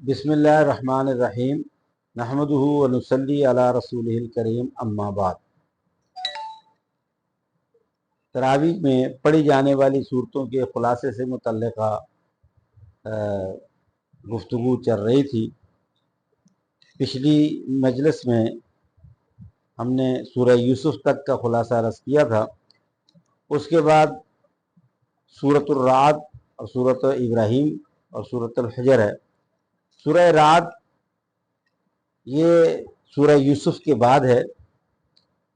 बिस्मिल्लाहिर्रहमानिर्रहीम नहमदुहु व नुसल्ली अला रसूलिहिल करीम अम्मा बाद। तरावीह में पढ़ी जाने वाली सूरतों के खुलासे से मुतल्लिक़ा गुफ्तगू चल रही थी। पिछली मजलिस में हमने सूरह यूसुफ तक का खुलासा अर्ज़ किया था। उसके बाद सूरतुर राद और सूरत इब्राहीम और सूरतुल हजर है। सूरह राद ये सूरह यूसुफ के बाद है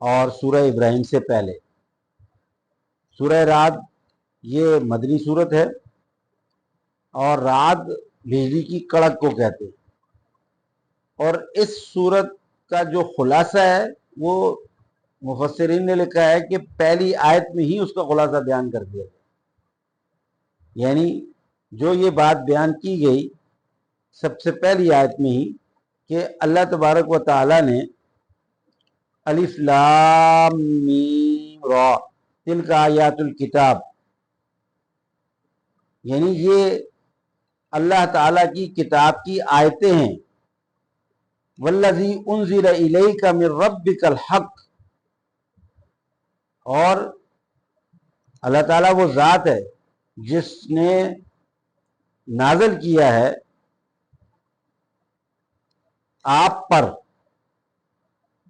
और सूरह इब्राहीम से पहले। सूरह राद ये मदनी सूरत है और राद बिजली की कड़क को कहते हैं। और इस सूरत का जो खुलासा है वो मुफस्सिरीन ने लिखा है कि पहली आयत में ही उसका खुलासा बयान कर दिया गया। यानी जो ये बात बयान की गई सबसे पहली आयत में ही कि अल्लाह तबारक व तआला ने अलिफ लाम मीम रा तिल्का आयातुल किताब, यानी ये अल्लाह ताला की किताब की आयतें हैं। वल्लज़ी उन्ज़िला इलैका मिर रब्बिकल हक़, और अल्लाह ताला वो ज़ात है जिसने नाज़िल किया है आप पर,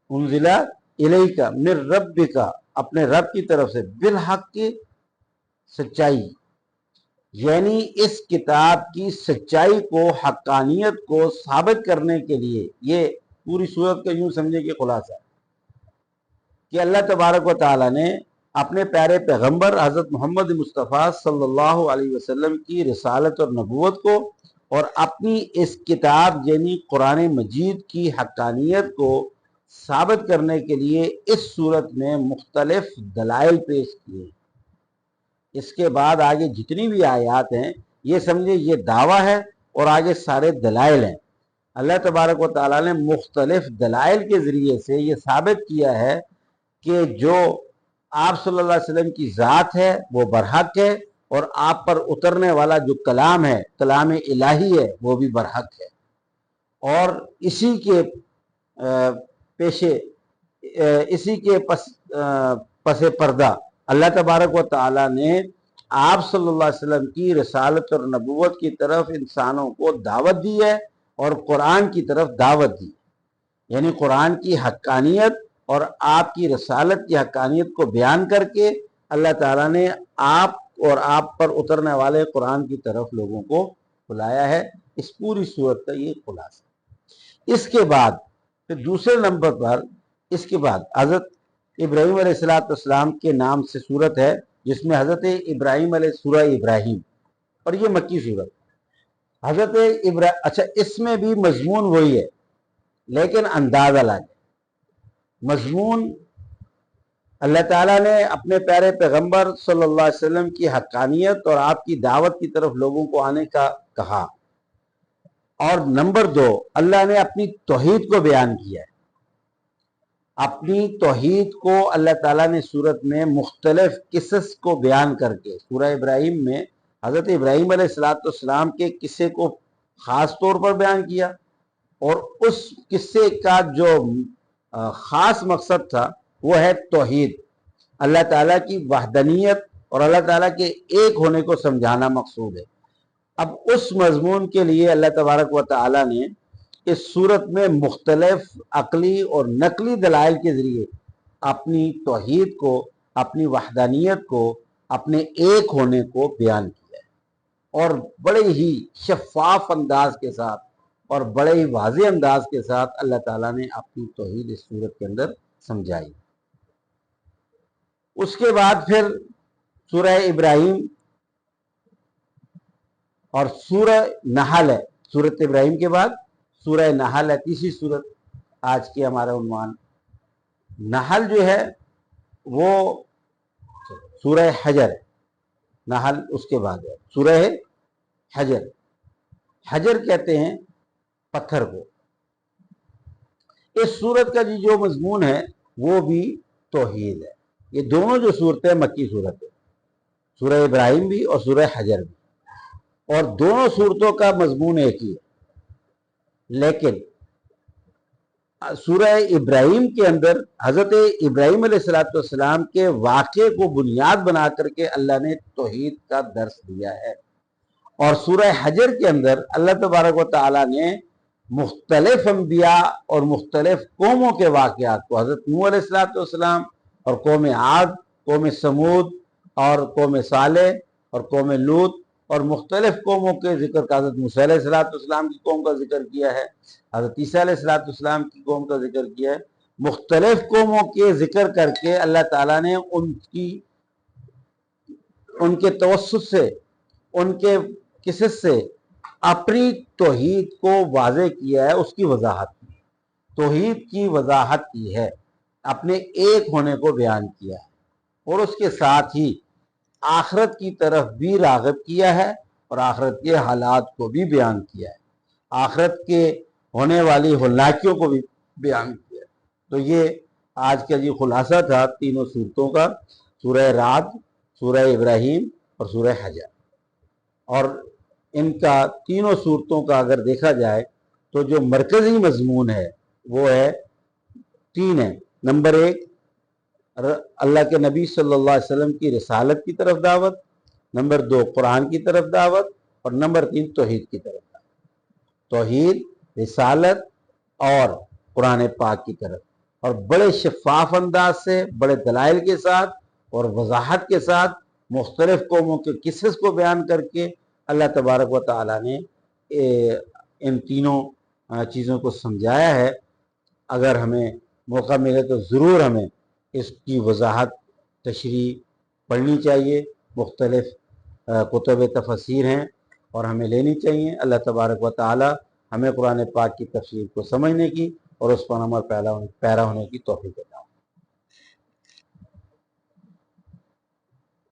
उन्ज़िला इलैका मिर रब्बिका, अपने रब की तरफ से, बिल हक़ की सच्चाई, यानी इस किताब की सच्चाई को, हक्कानियत को साबित करने के लिए। ये पूरी सूरत का यूं समझे कि खुलासा कि अल्लाह तबारक व तआला ने अपने प्यारे पैगंबर हज़रत मोहम्मद मुस्तफ़ा सल्लल्लाहु अलैहि वसल्लम की रिसालत और नबूवत को और अपनी इस किताब यानी कुरान मजीद की हक्कानियत को साबित करने के लिए इस सूरत में मुख्तलिफ दलाइल पेश किए। इसके बाद आगे जितनी भी आयात हैं ये समझे ये दावा है और आगे सारे दलाइल हैं। अल्लाह तबारक व तआला ने मुख्तलिफ दलाइल के ज़रिए से ये साबित किया है कि जो आप सल्लल्लाहु अलैहि वसल्लम की ज़ात है वो बरहक है और आप पर उतरने वाला जो कलाम है, कलाम इलाही है, वो भी बरहक है। और इसी के पसे पर्दा अल्लाह तबारक व तआला ने आप सल्लल्लाहु अलैहि वसल्लम की रिसालत और नबूवत की तरफ इंसानों को दावत दी है और कुरान की तरफ दावत दी। यानी कुरान की हक्कानियत और आपकी रिसालत की हक्कानियत को बयान करके अल्लाह ताला ने आप और आप पर उतरने वाले कुरान की तरफ लोगों को बुलाया है। इस पूरी सूरत का ये खुलासा। इसके बाद फिर दूसरे नंबर पर इसके बाद हज़रत इब्राहीम अलैहिस्सलाम के नाम से सूरत है जिसमें हज़रत इब्राहीम सूरह इब्राहीम, और ये मक्की सूरत। अच्छा, इसमें भी मजमून वही है लेकिन अंदाज अलग है। मजमून अल्लाह ताला ने अपने प्यारे पैगंबर सल्लल्लाहु अलैहि वसल्लम की हक्कानियत और आपकी दावत की तरफ लोगों को आने का कहा। और नंबर दो, अल्लाह ने अपनी तौहीद को बयान किया है। अपनी तौहीद को अल्लाह ताला ने सूरत में मुख्तलिफ किस्स को बयान करके, सूरह इब्राहीम में हज़रत इब्राहीम अलैहिस्सलाम के किस्से को ख़ास तौर पर बयान किया और उस किस्से का जो ख़ास मकसद था वो है तौहीद, अल्लाह ताला की वहदनियत और अल्लाह ताला के एक होने को समझाना मकसूद है। अब उस मजमून के लिए अल्लाह तबारक व तआला ने इस सूरत में मुख्तलिफ अकली और नकली दलाइल के ज़रिए अपनी तौहीद को, अपनी वहदानियत को, अपने एक होने को बयान किया है और बड़े ही शफ़ाफ अंदाज के साथ और बड़े ही वाज़ेह अंदाज के साथ अल्लाह ताला ने अपनी तौहीद इस सूरत के अंदर समझाई। उसके बाद फिर सूरह इब्राहीम और सूरह नहल है। सूरत इब्राहीम के बाद सूरह नहल है, तीसरी सूरत आज की हमारा उन्वान। नहल जो है वो सूरह हजर है, नहल उसके बाद है सूरह हजर। हजर कहते हैं पत्थर को। इस सूरत का जो मजमून है वो भी तौहीद है। ये दोनों जो सूरतें मक्की सूरत है, सूरह इब्राहीम भी और सूरह हजर भी, और दोनों सूरतों का मजमून एक ही है। لیکن سورہ ابراہیم کے اندر حضرت ابراہیم علیہ السلام کے واقعے کو بنیاد بنا کر کے اللہ نے توحید کا درس دیا ہے، اور سورہ حجر کے اندر اللہ تبارک و تعالیٰ نے مختلف انبیاء اور مختلف قوموں کے واقعات کو، حضرت نوح علیہ السلام اور قوم عاد، قوم سمود اور قوم صالح اور قوم لوط اور مختلف قوموں کے ذکر کا، حضرت موسیٰ علیہ السلام کی قوم کا ذکر کیا ہے، حضرت عیسیٰ علیہ السلام کی قوم کا ذکر کیا ہے۔ مختلف قوموں کے ذکر کر کے اللہ تعالیٰ نے ان کے توسط سے، ان کے قصص سے اپنی توحید کو واضح کیا ہے، اس کی وضاحت کی، توحید کی وضاحت کی ہے، اپنے ایک ہونے کو بیان کیا ہے، اور اس کے ساتھ ہی آخرت کی طرف بھی راغب کیا ہے اور آخرت کے حالات کو بھی بیان کیا ہے، آخرت کے ہونے والی ہلاکیوں کو بھی بیان کیا ہے۔ تو یہ آج کا جی خلاصہ تھا تینوں صورتوں کا، سورہ رعد، سورہ ابراہیم اور سورہ حجر۔ اور ان کا تینوں صورتوں کا اگر دیکھا جائے تو جو مرکزی مضمون ہے وہ ہے تین ہے۔ نمبر ایک، اللہ کے نبی صلی اللہ علیہ وسلم کی رسالت کی طرف دعوت، نمبر دو قرآن کی طرف دعوت، اور نمبر تین توحید کی طرف دعوت، توحید، رسالت اور قرآن پاک کی طرف، اور بڑے شفاف انداز سے، بڑے دلائل کے ساتھ اور وضاحت کے ساتھ مختلف قوموں کے قصص کو بیان کر کے اللہ تبارک و تعالیٰ نے ان تینوں چیزوں کو سمجھایا ہے۔ اگر ہمیں موقع ملے تو ضرور ہمیں اس کی وضاحت، تشریح پڑھنی چاہیے، مختلف کتب تفسیر ہیں اور ہمیں لینی چاہیے۔ اللہ تبارک و تعالیٰ ہمیں قرآن پاک کی تفسیر کو سمجھنے کی اور اس پر عمل پیرا ہونے کی توفیق عطا